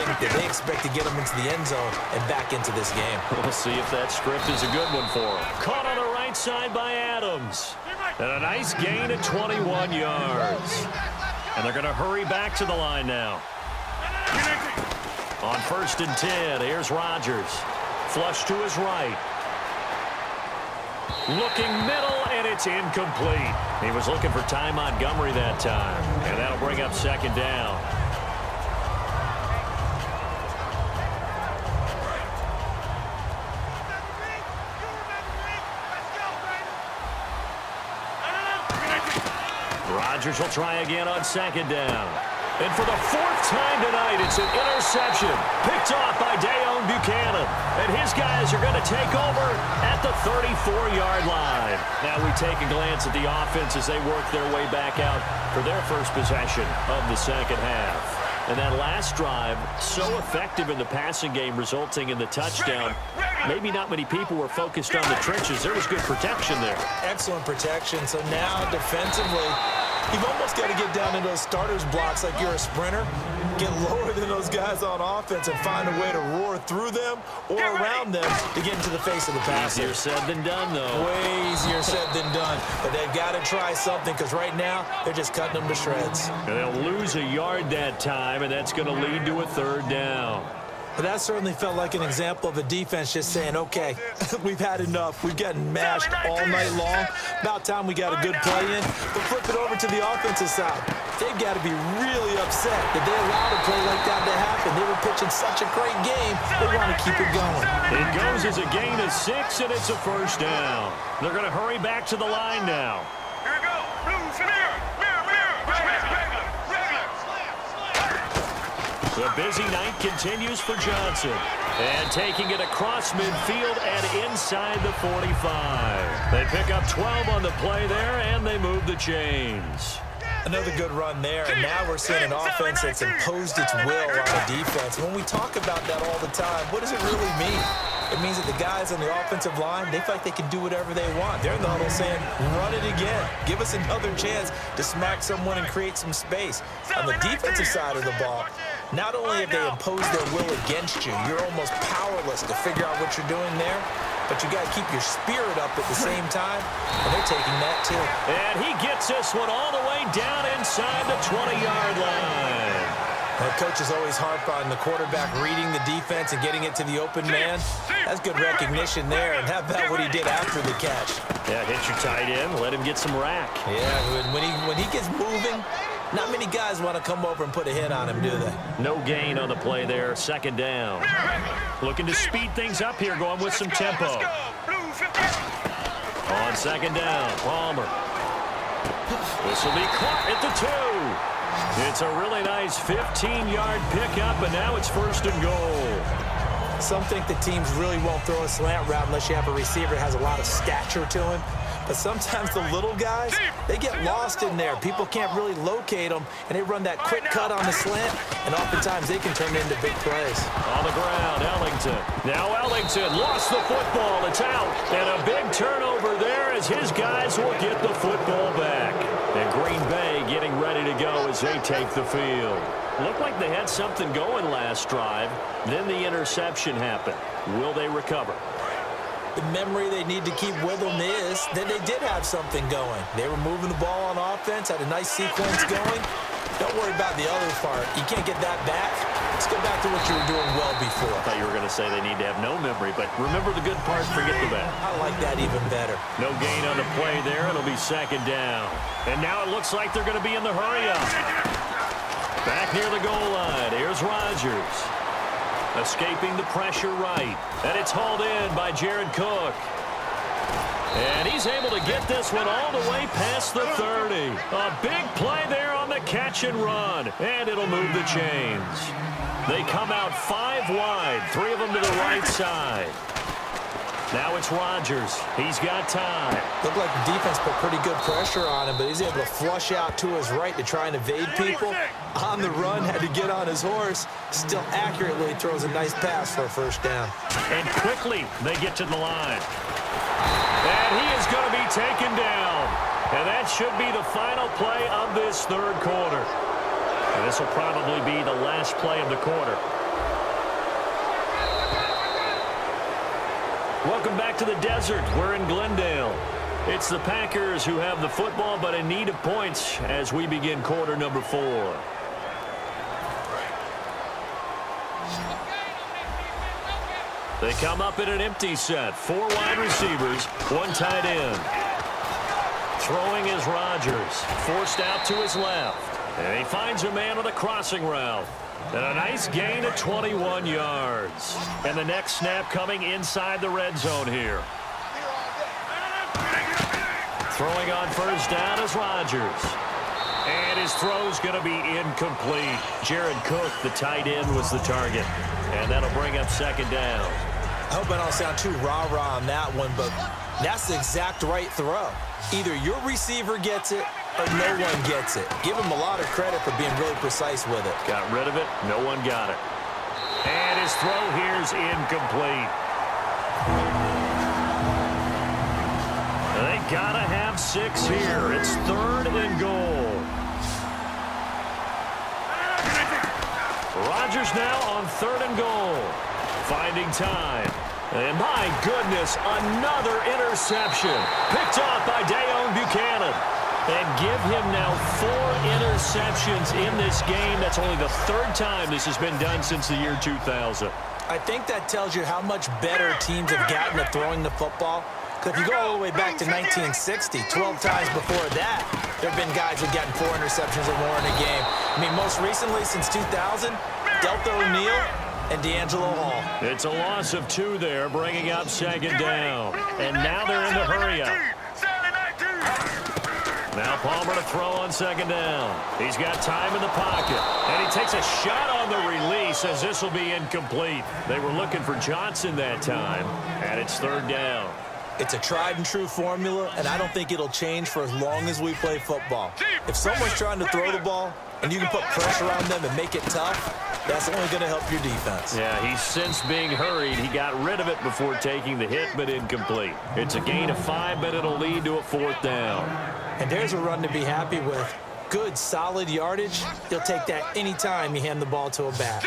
think that they expect to get them into the end zone and back into this game. We'll see if that script is a good one for him. Caught on the right side by Adams. And a nice gain at 21 yards. And they're going to hurry back to the line now. On 1st and 10, here's Rodgers. Flush to his right. Looking middle, and it's incomplete. He was looking for Ty Montgomery that time. And that'll bring up 2nd down. Rodgers will try again on 2nd down. And for the 4th time tonight, it's an interception. Picked off by Dayon Buchanan. And his guys are going to take over at the 34-yard line. Now we take a glance at the offense as they work their way back out for their first possession of the second half. And that last drive, so effective in the passing game, resulting in the touchdown. Maybe not many people were focused on the trenches. There was good protection there. Excellent protection. So now defensively, you've almost got to get down in those starters blocks like you're a sprinter, get lower than those guys on offense and find a way to roar through them or around them to get into the face of the passer. Easier said than done, though. Way easier said than done. But they've got to try something because right now they're just cutting them to shreds. And they'll lose a yard that time, and that's going to lead to a 3rd down. But that certainly felt like an example of a defense just saying, okay, we've had enough. We've gotten mashed all night long. About time we got a good play in. But flip it over to the offensive side. They've got to be really upset that they allowed a play like that to happen. They were pitching such a great game. They want to keep it going. It goes as a gain of 6, and it's a 1st down. They're going to hurry back to the line now. Here we go. Blues, mirror. The busy night continues for Johnson. And taking it across midfield and inside the 45. They pick up 12 on the play there, and they move the chains. Another good run there, and now we're seeing an offense that's imposed its will on the defense. When we talk about that all the time, what does it really mean? It means that the guys on the offensive line, they feel like they can do whatever they want. They're in the huddle saying, run it again. Give us another chance to smack someone and create some space. On the defensive side of the ball, not only have they imposed their will against you, you're almost powerless to figure out what you're doing there, but you got to keep your spirit up at the same time, and they're taking that too. And he gets this one all the way down inside the 20-yard line. Well, coaches always harp on the quarterback reading the defense and getting it to the open man. That's good recognition there. And how about what he did after the catch? Yeah, hit your tight end, let him get some rack. Yeah, when he gets moving, not many guys want to come over and put a hit on him, do they? No gain on the play there, 2nd down. Looking to speed things up here, going with some tempo. On 2nd down, Palmer. This will be caught at the 2. It's a really nice 15-yard pickup, and now it's 1st and goal. Some think the teams really won't throw a slant route unless you have a receiver that has a lot of stature to him. But sometimes the little guys, they get lost in there. People can't really locate them, and they run that quick cut on the slant, and oftentimes they can turn it into big plays. On the ground, Ellington. Now Ellington lost the football. It's out, and a big turnover there as his guys will get the football back. And Green Bay getting ready to go as they take the field. Looked like they had something going last drive. Then the interception happened. Will they recover? The memory they need to keep with them is that they did have something going. They were moving the ball on offense, had a nice sequence going. Don't worry about the other part. You can't get that back. Let's go back to what you were doing well before. I thought you were going to say they need to have no memory, but remember the good part, forget the bad. I like that even better. No gain on the play there. It'll be 2nd down. And now it looks like they're going to be in the hurry-up. Back near the goal line. Here's Rodgers. Escaping the pressure right. And it's hauled in by Jared Cook. And he's able to get this one all the way past the 30. A big play there on the catch and run. And it'll move the chains. They come out 5 wide. 3 of them to the right side. Now it's Rodgers. He's got time. Looked like the defense put pretty good pressure on him, but he's able to flush out to his right to try and evade people. On the run, had to get on his horse. Still accurately throws a nice pass for a 1st down. And quickly, they get to the line. And he is going to be taken down. And that should be the final play of this 3rd quarter. And this will probably be the last play of the quarter. Welcome back to the desert. We're in Glendale. It's the Packers who have the football, but in need of points as we begin quarter number 4. They come up in an empty set. 4 wide receivers, 1 tight end. Throwing is Rodgers. Forced out to his left. And he finds a man on the crossing route. And a nice gain of 21 yards. And the next snap coming inside the red zone here. Throwing on first down is Rodgers. And his throw's going to be incomplete. Jared Cook, the tight end, was the target. And that'll bring up second down. I hope I don't sound too rah-rah on that one, but that's the exact right throw. Either your receiver gets it or no one gets it. Give him a lot of credit for being really precise with it. Got rid of it. No one got it. And his throw here's incomplete. They gotta have 6 here. It's 3rd and goal. Rodgers now on 3rd and goal. Finding time. And my goodness, another interception. Picked off by Dayon Buchanan. And give him now 4 interceptions in this game. That's only the 3rd time this has been done since the year 2000. I think that tells you how much better teams have gotten at throwing the football. Because if you go all the way back to 1960, 12 times before that, there have been guys who've gotten 4 interceptions or more in a game. I mean, most recently, since 2000, Delta O'Neal and D'Angelo Hall. It's a loss of 2 there, bringing up second down. And now they're in the hurry-up. Now Palmer to throw on second down. He's got time in the pocket. And he takes a shot on the release as this will be incomplete. They were looking for Johnson that time, and it's 3rd down. It's a tried-and-true formula, and I don't think it'll change for as long as we play football. If someone's trying to throw the ball and you can put pressure on them and make it tough, that's only going to help your defense. Yeah, he's since being hurried. He got rid of it before taking the hit, but incomplete. It's a gain of 5, but it'll lead to a 4th down. And there's a run to be happy with. Good, solid yardage. He'll take that any time you hand the ball to a back.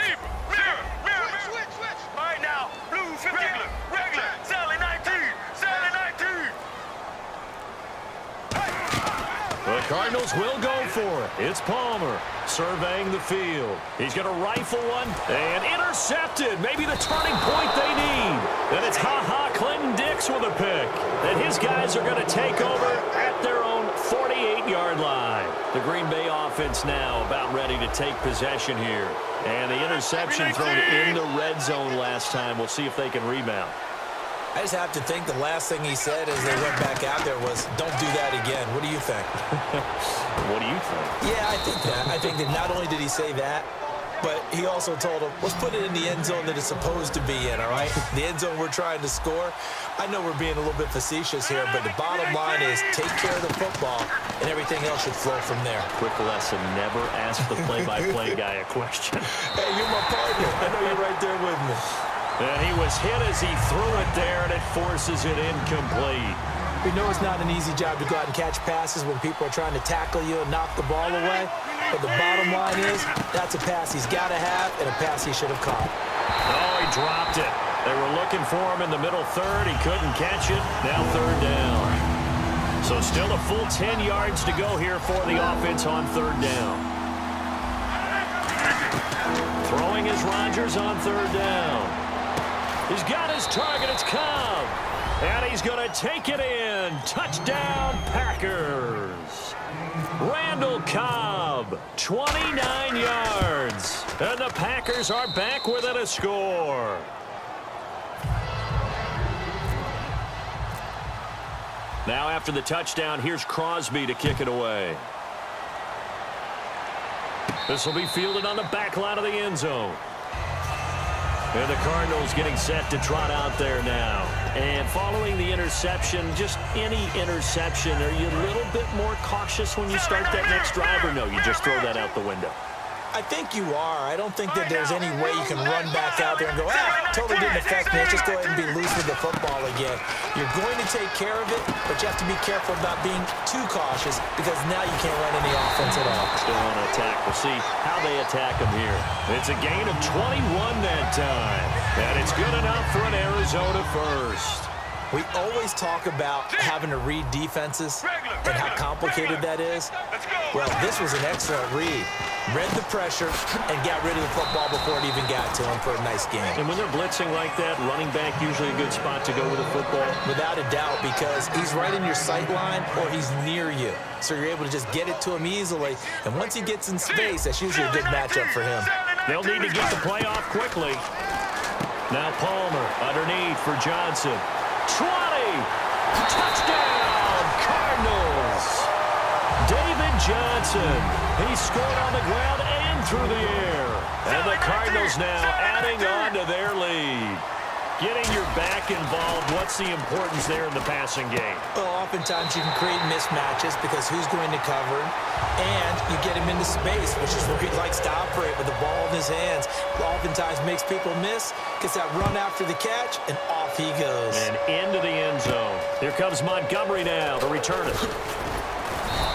All right, now, blues, regular, Sally 19, Sally 19. The Cardinals will go for it. It's Palmer surveying the field. He's going to rifle one and intercepted. Maybe the turning point they need. And it's Clinton Dix with a pick. And his guys are going to take over at their own 48-yard line. The Green Bay offense now about ready to take possession here. And the interception thrown in the red zone last time. We'll see if they can rebound. I just have to think the last thing he said as they went back out there was, don't do that again. What do you think? What do you think? Yeah, I think that. I think that not only did he say that, but he also told him, let's put it in the end zone that it's supposed to be in, all right? The end zone we're trying to score. I know we're being a little bit facetious here, but the bottom line is take care of the football, and everything else should flow from there. Quick lesson, never ask the play-by-play guy a question. Hey, you're my partner. I know you're right there with me. And he was hit as he threw it there, and it forces it incomplete. We know it's not an easy job to go out and catch passes when people are trying to tackle you and knock the ball away. But the bottom line is that's a pass he's got to have and a pass he should have caught. Oh, he dropped it. They were looking for him in the middle third. He couldn't catch it. Now 3rd down. So still a full 10 yards to go here for the offense on 3rd down. Throwing is Rodgers on 3rd down. He's got his target. It's Cobb. And he's going to take it in. Touchdown, Packers. Randall Cobb, 29 yards. And the Packers are back within a score. Now after the touchdown, here's Crosby to kick it away. This will be fielded on the back line of the end zone. And the Cardinals getting set to trot out there now. And following the interception, just any interception, are you a little bit more cautious when you start that next drive, or no, you just throw that out the window? I think you are. I don't think that there's any way you can run back out there and go, totally didn't affect me. Let's just go ahead and be loose with the football again. You're going to take care of it, but you have to be careful about being too cautious because now you can't run any offense at all. Still on attack. We'll see how they attack him here. It's a gain of 21 that time. And it's good enough for an Arizona first. We always talk about having to read defenses and how complicated that is. Well, this was an excellent read. Read the pressure and got rid of the football before it even got to him for a nice game. And when they're blitzing like that, running back usually a good spot to go with the football? Without a doubt, because he's right in your sight line or he's near you. So you're able to just get it to him easily. And once he gets in space, that's usually a good matchup for him. They'll need to get the play off quickly. Now Palmer underneath for Johnson. 20! Touchdown, Cardinals! David Johnson. He scored on the ground and through the air. And the Cardinals now adding on to their lead. Getting your back involved, what's the importance there in the passing game? Well, oftentimes you can create mismatches because who's going to cover him, and you get him into space, which is where he likes to operate with the ball in his hands. Oftentimes makes people miss, gets that run after the catch, and off he goes. And into the end zone. Here comes Montgomery now to return it.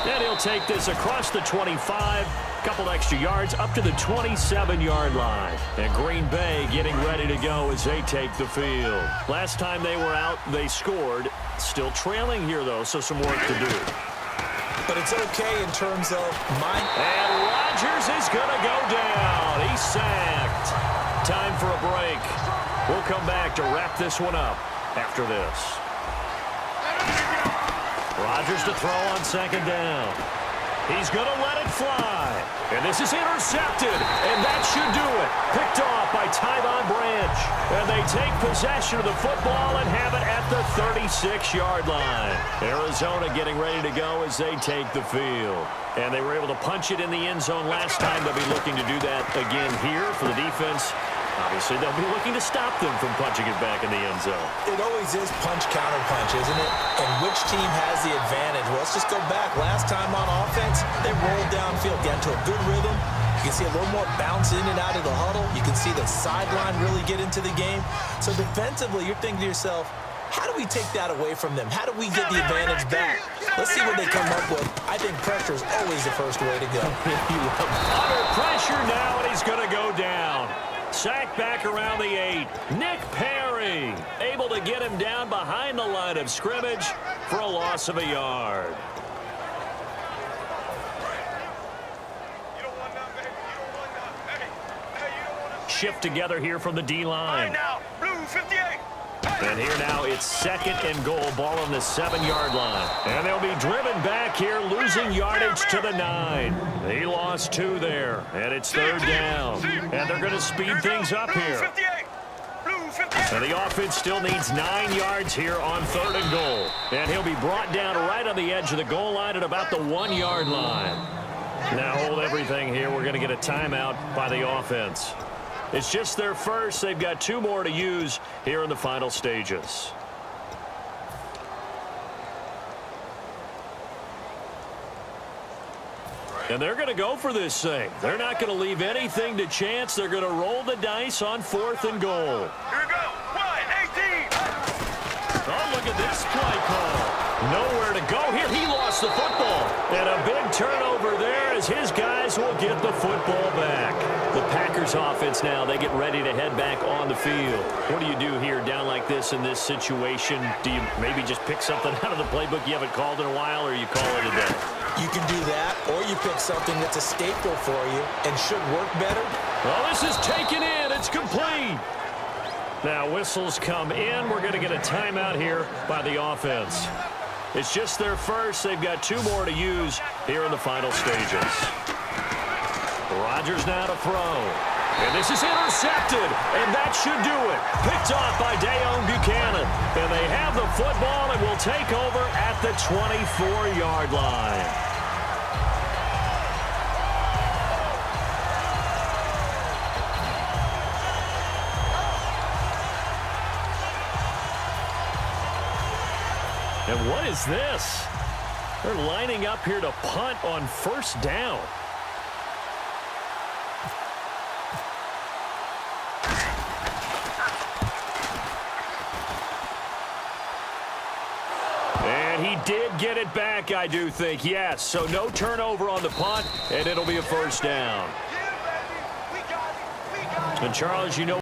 And he'll take this across the 25. Couple extra yards up to the 27-yard line. And Green Bay getting ready to go as they take the field. Last time they were out, they scored. Still trailing here, though, so some work to do. But it's okay in terms of mine. And Rodgers is going to go down. He's sacked. Time for a break. We'll come back to wrap this one up after this. Rodgers to throw on second down. He's going to let it fly. And this is intercepted. And that should do it. Picked off by Tyvon Branch. And they take possession of the football and have it at the 36-yard line. Arizona getting ready to go as they take the field. And they were able to punch it in the end zone last time. They'll be looking to do that again here for the defense. Obviously, they'll be looking to stop them from punching it back in the end zone. It always is punch-counter-punch, isn't it? And which team has the advantage? Well, let's just go back. Last time on offense, they rolled downfield, got into a good rhythm. You can see a little more bounce in and out of the huddle. You can see the sideline really get into the game. So defensively, you're thinking to yourself, how do we take that away from them? How do we get the advantage back? Let's see what they come up with. I think pressure is always the first way to go. Under pressure now, and he's going to go down. Sacked back around the 8. Nick Perry able to get him down behind the line of scrimmage for a loss of a yard. Shift together here from the D-line. Now, blue 58. And here now it's second and goal, ball on the 7-yard line. And they'll be driven back here, losing yardage to the 9. He lost 2 there, and it's third down. And they're going to speed things up here. And the offense still needs 9 yards here on third and goal. And he'll be brought down right on the edge of the goal line at about the 1-yard line. Now hold everything here. We're going to get a timeout by the offense. It's just their first. They've got 2 more to use here in the final stages. And they're going to go for this thing. They're not going to leave anything to chance. They're going to roll the dice on fourth and goal. Here we go. 1-18. Oh, look at this play call. Nowhere to go here. He lost the football. And a big turnover there as his guys will get the football back. The Packers offense now, they get ready to head back on the field. What do you do here down like this in this situation? Do you maybe just pick something out of the playbook you haven't called in a while, or you call it a day? You can do that, or you pick something that's a staple for you and should work better. Well, this is taken in. It's complete. Now whistles come in. We're going to get a timeout here by the offense. It's just their first. They've got 2 more to use here in the final stages. Rodgers now to throw. And this is intercepted. And that should do it. Picked off by Dayon Buchanan. And they have the football and will take over at the 24-yard line. And what is this? They're lining up here to punt on first down. And he did get it back, I do think. Yes, so no turnover on the punt, and it'll be a first down. And Charles, you know